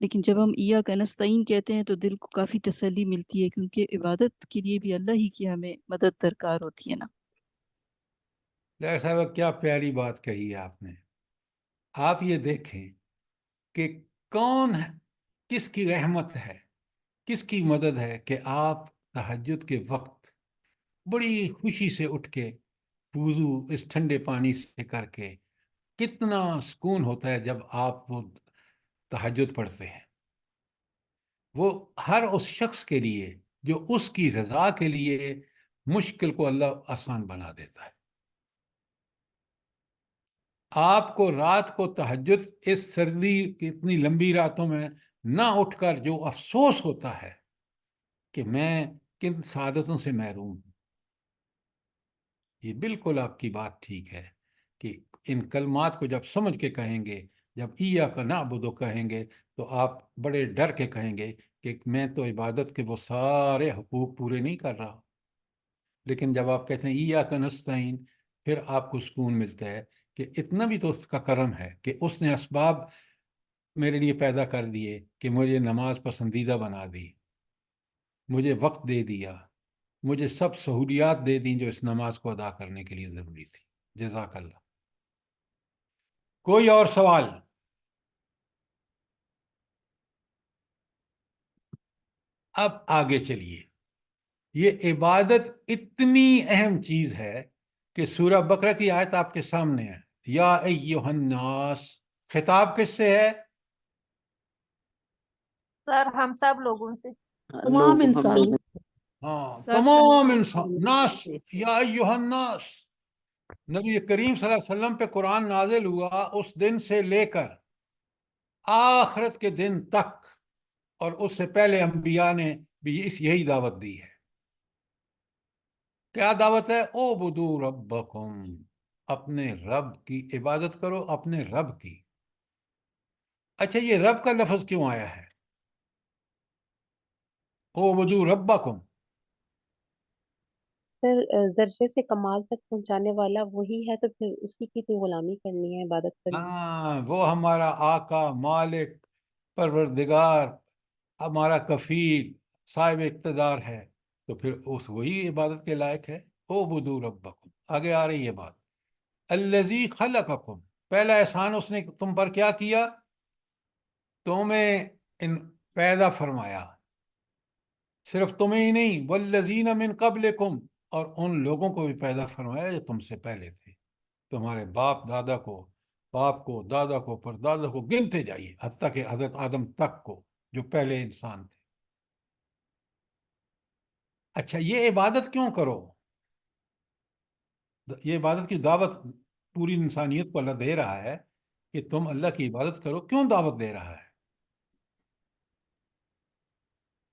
لیکن جب ہم ایاک نستعین کہتے ہیں تو دل کو کافی تسلی ملتی ہے، کیونکہ عبادت کے لیے بھی اللہ ہی کی ہمیں مدد درکار ہوتی ہے نا۔ ڈاکٹر صاحب کیا پیاری بات کہی ہے آپ نے۔ آپ یہ دیکھیں کہ کون ہے، کس کی رحمت ہے، کس کی مدد ہے کہ آپ تہجد کے وقت بڑی خوشی سے اٹھ کے وضو اس ٹھنڈے پانی سے کر کے، کتنا سکون ہوتا ہے جب آپ وہ تہجد پڑھتے ہیں۔ وہ ہر اس شخص کے لیے جو اس کی رضا کے لیے مشکل کو اللہ آسان بنا دیتا ہے۔ آپ کو رات کو تہجد اس سردی کی اتنی لمبی راتوں میں نہ اٹھ کر جو افسوس ہوتا ہے کہ میں کن سعادتوں سے محروم ہوں، یہ بالکل آپ کی بات ٹھیک ہے کہ ان کلمات کو جب سمجھ کے کہیں گے، جب ایاک نعبد کہیں گے تو آپ بڑے ڈر کے کہیں گے کہ میں تو عبادت کے وہ سارے حقوق پورے نہیں کر رہا۔ لیکن جب آپ کہتے ہیں ایاک نستعین، پھر آپ کو سکون ملتا ہے کہ اتنا بھی تو اس کا کرم ہے کہ اس نے اسباب میرے لیے پیدا کر دیے کہ مجھے نماز پسندیدہ بنا دی، مجھے وقت دے دیا، مجھے سب سہولیات دے دیں جو اس نماز کو ادا کرنے کے لیے ضروری تھی۔ جزاک اللہ۔ کوئی اور سوال؟ اب آگے چلیے۔ یہ عبادت اتنی اہم چیز ہے کہ سورہ بقرہ کی آیت آپ کے سامنے ہے، یا ایہا الناس، خطاب کس سے ہے؟ سر ہم سب لوگوں سے۔ تمام انسان ہاں، سر تمام تمام انسان، ناس، یا ایہا الناس۔ نبی کریم صلی اللہ علیہ وسلم پہ قرآن نازل ہوا اس دن سے لے کر آخرت کے دن تک، اور اس سے پہلے انبیاء نے بھی یہی دعوت دی ہے۔ کیا دعوت ہے؟ اعبدوا ربکم، اپنے رب کی عبادت کرو، اپنے رب کی۔ اچھا، یہ رب کا لفظ کیوں آیا ہے؟ اعبدوا ربکم۔ سر ذرے سے کمال تک پہنچانے والا وہی ہے، تو پھر اسی کی تو غلامی کرنی ہے، عبادت کرنی ہے۔ ہاں، وہ ہمارا آقا، مالک، پروردگار، ہمارا کفیل، صاحب اقتدار ہے، تو پھر اس وہی عبادت کے لائق ہے۔ اعبدوا ربکم۔ آگے آ رہی ہے بات، الذی خلقکم، پہلا احسان اس نے تم پر کیا کیا؟ تمہیں پیدا فرمایا، صرف تمہیں ہی نہیں، والذین من قبلکم، اور ان لوگوں کو بھی پیدا فرمایا جو تم سے پہلے تھے، تمہارے باپ دادا کو، باپ کو، دادا کو، پردادا کو، گنتے جائیے حتیٰ کہ حضرت آدم تک کو جو پہلے انسان تھے۔ اچھا، یہ عبادت کیوں کرو؟ یہ عبادت کی دعوت پوری انسانیت کو اللہ دے رہا ہے کہ تم اللہ کی عبادت کرو۔ کیوں دعوت دے رہا ہے؟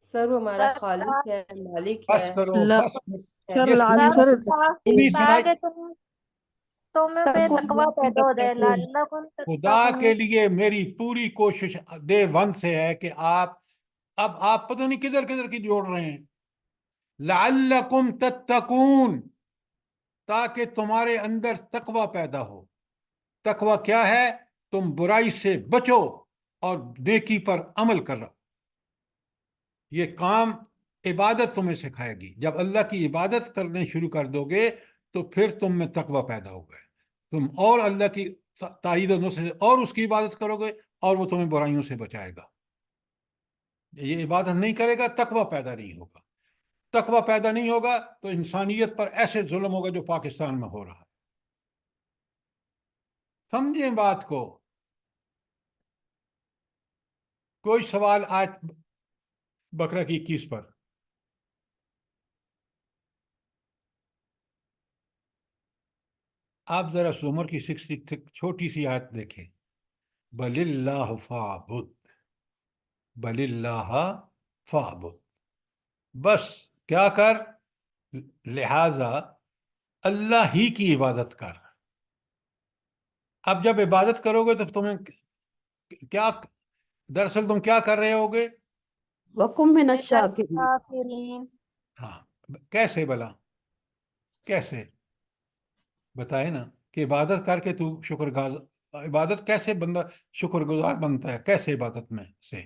سر وہ ہمارا سر خالق ہے، مالک بس ہے۔ کرو، بس سر یہ سر سنی سنائی۔ تاکہ تم میں تقوی پیدا ہو جائے، لعلکم خدا تتقون۔ کے لیے میری پوری کوشش ڈے ون سے ہے کہ آپ پتہ نہیں کدھر کدھر کی جوڑ رہے ہیں، لعلکم تتقون، تاکہ تمہارے اندر تقوی پیدا ہو۔ تقوی کیا ہے؟ تم برائی سے بچو اور نیکی پر عمل کرو۔ یہ کام عبادت تمہیں سکھائے گی۔ جب اللہ کی عبادت کرنے شروع کر دو گے تو پھر تم میں تقوی پیدا ہوگا، تم اور اللہ کی تائید و نصرت سے اور اس کی عبادت کرو گے، اور وہ تمہیں برائیوں سے بچائے گا۔ یہ عبادت نہیں کرے گا، تقوی پیدا نہیں ہوگا۔ تقوی پیدا نہیں ہوگا تو انسانیت پر ایسے ظلم ہوگا جو پاکستان میں ہو رہا ہے۔ سمجھیں بات کو۔ کوئی سوال آج بقرہ کی 21 پر؟ آپ ذرا زمر کی 60 چھوٹی سی آیت دیکھیں، بل اللہ فاعبد، بل اللہ فاعبد، بس کیا کر؟ لہذا اللہ ہی کی عبادت کر۔ اب جب عبادت کرو گے تو تمہیں کیا، دراصل تم کیا کر رہے ہوگے؟ وَكُن مِّنَ الشَّاكِرِينَ۔ شاکرین۔ ہاں، کیسے بلا؟ کیسے بتائے نا کہ عبادت کر کے تو عبادت کیسے بندہ شکر گزار بنتا ہے؟ کیسے عبادت میں سے؟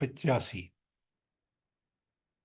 85।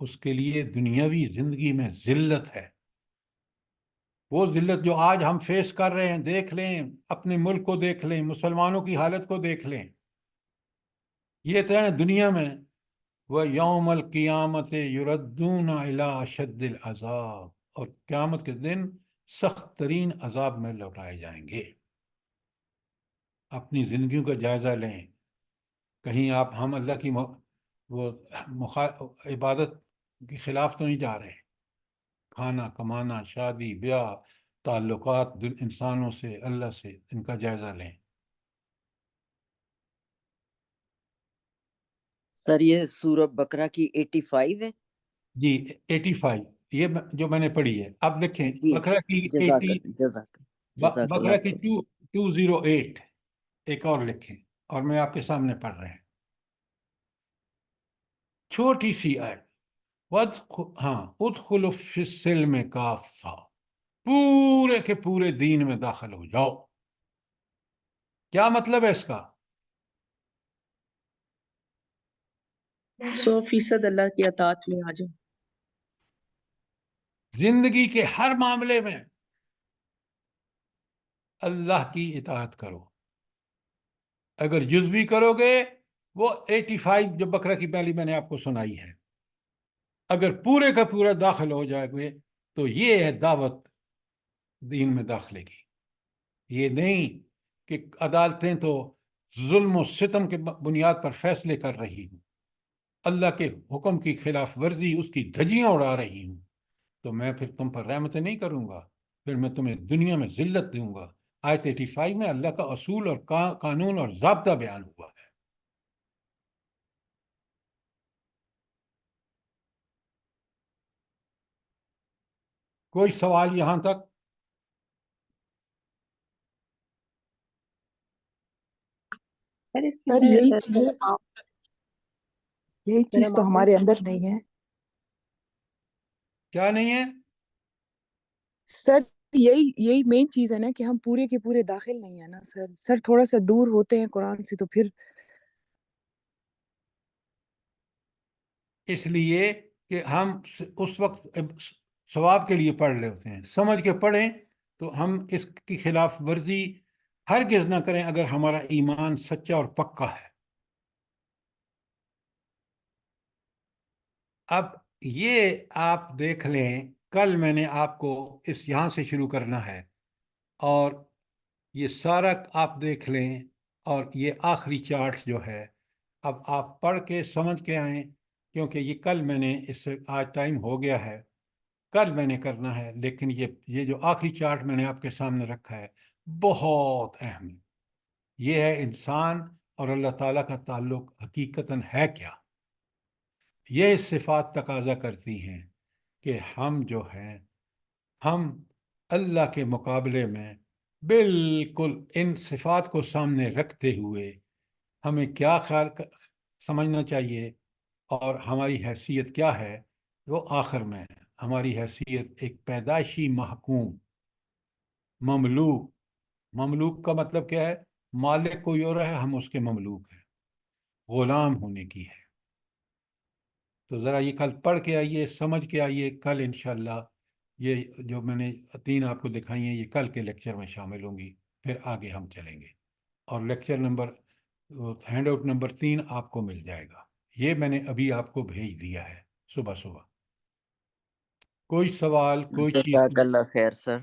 اس کے لیے دنیاوی زندگی میں ذلت ہے. وہ ذلت جو آج ہم فیس کر رہے ہیں، دیکھ لیں اپنے ملک کو، دیکھ لیں مسلمانوں کی حالت کو، دیکھ لیں. یہ تو ہے دنیا میں. وَيَوْمَ الْقِيَامَةِ يُرَدُّونَ إِلَىٰ أَشَدِّ الْعَذَابِ، اور قیامت کے دن سخت ترین عذاب میں لوٹائے جائیں گے. اپنی زندگیوں کا جائزہ لیں. کہیں ہم اللہ کی وہ عبادت کے خلاف تو نہیں جا رہے. کھانا کمانا، شادی بیاہ، تعلقات انسانوں سے، اللہ سے، ان کا جائزہ لیں. سر یہ سورہ بقرہ کی 85 ہے. جی 85 یہ جو میں نے پڑھی ہے. اب لکھیں جی بقرہ کی جزاک جزاک بقرہ اللہ کی خیر. 208 ایک اور لکھیں، اور میں آپ کے سامنے پڑھ رہے ہیں. چھوٹی سی آیت. ادخلوا فی السلم کافہ، پورے کے پورے دین میں داخل ہو جاؤ. کیا مطلب ہے اس کا؟ 100% اللہ کی اطاعت میں آ جاؤ. زندگی کے ہر معاملے میں اللہ کی اطاعت کرو. اگر جزوی کرو گے وہ 85 جو بقرہ کی پہلی میں نے آپ کو سنائی ہے. اگر پورے کا پورا داخل ہو جائے گے تو یہ ہے دعوت دین میں داخلے کی. یہ نہیں کہ عدالتیں تو ظلم و ستم کے بنیاد پر فیصلے کر رہی ہوں، اللہ کے حکم کی خلاف ورزی، اس کی دھجیاں اڑا رہی ہوں، تو میں پھر تم پر رحمت نہیں کروں گا، پھر میں تمہیں دنیا میں ذلت دوں گا. آیت 85 میں اللہ کا اصول اور قانون اور ضابطہ بیان ہوا ہے. کوئی سوال یہاں تک؟ سر اس سر میں یہی چیز تو ہمارے اندر نہیں ہے. کیا نہیں ہے؟ سر یہی مین چیز ہے نا کہ ہم پورے کے پورے داخل نہیں ہیں نا سر تھوڑا سا دور ہوتے ہیں قرآن سے تو پھر. اس لیے کہ ہم اس وقت ثواب کے لیے پڑھ رہے ہوتے ہیں. سمجھ کے پڑھیں تو ہم اس کی خلاف ورزی ہرگز نہ کریں اگر ہمارا ایمان سچا اور پکا ہے. اب یہ آپ دیکھ لیں، کل میں نے آپ کو یہاں سے شروع کرنا ہے، اور یہ سارا آپ دیکھ لیں، اور یہ آخری چارٹ جو ہے اب آپ پڑھ کے سمجھ کے آئیں، کیونکہ یہ کل میں نے اس سے آج ٹائم ہو گیا ہے، کل میں نے کرنا ہے. لیکن یہ جو آخری چارٹ میں نے آپ کے سامنے رکھا ہے بہت اہم ہے. یہ ہے انسان اور اللہ تعالیٰ کا تعلق حقیقتاً ہے کیا. یہ صفات تقاضا کرتی ہیں کہ ہم جو ہیں، ہم اللہ کے مقابلے میں بالکل ان صفات کو سامنے رکھتے ہوئے ہمیں کیا خیال سمجھنا چاہیے اور ہماری حیثیت کیا ہے. وہ آخر میں ہماری حیثیت ایک پیدائشی محکوم، مملوک کا مطلب کیا ہے؟ مالک کوئی اور ہے، ہم اس کے مملوک ہیں، غلام ہونے کی ہے. تو ذرا یہ کل پڑھ کے آئیے، سمجھ کے آئیے. کل انشاءاللہ یہ جو میں نے 3 آپ کو دکھائی ہیں یہ کل کے لیکچر میں شامل ہوں گی، پھر آگے ہم چلیں گے. اور lecture number hand out number 3 آپ کو مل جائے گا. یہ میں نے ابھی آپ کو بھیج دیا ہے صبح. کوئی سوال، کوئی چیز؟ جزاک اللہ خیر سر.